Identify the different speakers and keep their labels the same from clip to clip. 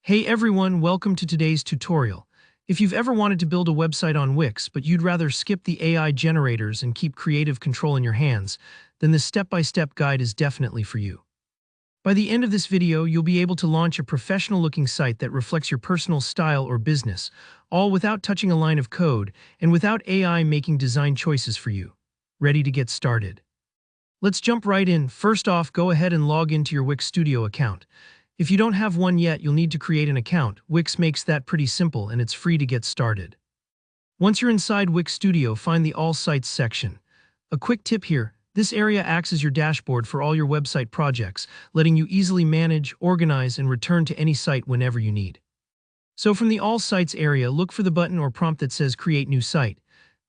Speaker 1: Hey everyone, welcome to today's tutorial. If you've ever wanted to build a website on Wix, but you'd rather skip the AI generators and keep creative control in your hands, then this step-by-step guide is definitely for you. By the end of this video, you'll be able to launch a professional-looking site that reflects your personal style or business, all without touching a line of code and without AI making design choices for you. Ready to get started? Let's jump right in. First off, go ahead and log into your Wix Studio account. If you don't have one yet, you'll need to create an account. Wix makes that pretty simple and it's free to get started. Once you're inside Wix Studio, find the All Sites section. A quick tip here, this area acts as your dashboard for all your website projects, letting you easily manage, organize, and return to any site whenever you need. So from the All Sites area, look for the button or prompt that says Create New Site.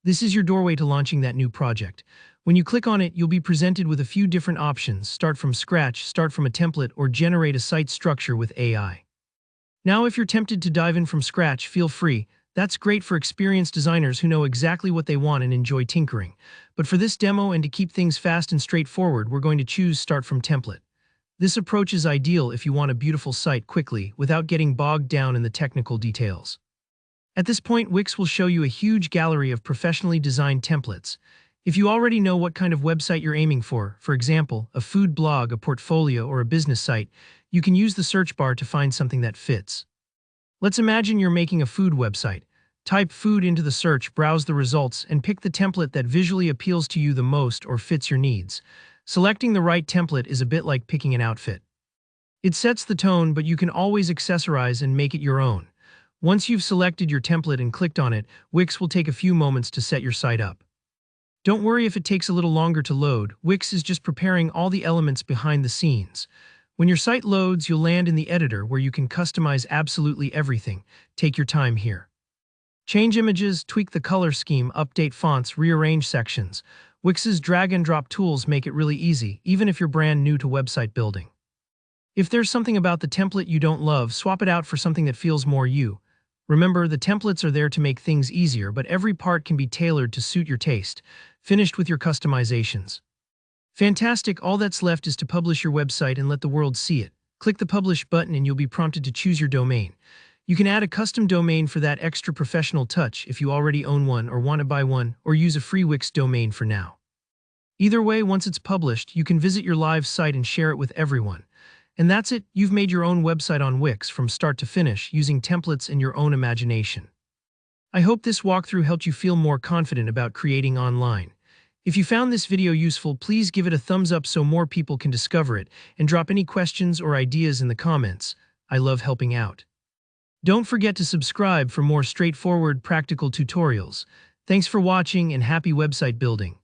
Speaker 1: This is your doorway to launching that new project. When you click on it, you'll be presented with a few different options: start from scratch, start from a template, or generate a site structure with AI. Now, if you're tempted to dive in from scratch, feel free. That's great for experienced designers who know exactly what they want and enjoy tinkering. But for this demo and to keep things fast and straightforward, we're going to choose start from template. This approach is ideal if you want a beautiful site quickly without getting bogged down in the technical details. At this point, Wix will show you a huge gallery of professionally designed templates. If you already know what kind of website you're aiming for example, a food blog, a portfolio, or a business site, you can use the search bar to find something that fits. Let's imagine you're making a food website. Type food into the search, browse the results, and pick the template that visually appeals to you the most or fits your needs. Selecting the right template is a bit like picking an outfit. It sets the tone, but you can always accessorize and make it your own. Once you've selected your template and clicked on it, Wix will take a few moments to set your site up. Don't worry if it takes a little longer to load. Wix is just preparing all the elements behind the scenes. When your site loads, you'll land in the editor where you can customize absolutely everything. Take your time here. Change images, tweak the color scheme, update fonts, rearrange sections. Wix's drag-and-drop tools make it really easy, even if you're brand new to website building. If there's something about the template you don't love, swap it out for something that feels more you. Remember, the templates are there to make things easier, but every part can be tailored to suit your taste, finished with your customizations. Fantastic, all that's left is to publish your website and let the world see it. Click the Publish button and you'll be prompted to choose your domain. You can add a custom domain for that extra professional touch if you already own one or want to buy one, or use a free Wix domain for now. Either way, once it's published, you can visit your live site and share it with everyone. And that's it, you've made your own website on Wix from start to finish using templates and your own imagination. I hope this walkthrough helped you feel more confident about creating online. If you found this video useful, please give it a thumbs up so more people can discover it, and drop any questions or ideas in the comments. I love helping out. Don't forget to subscribe for more straightforward, practical tutorials. Thanks for watching and happy website building.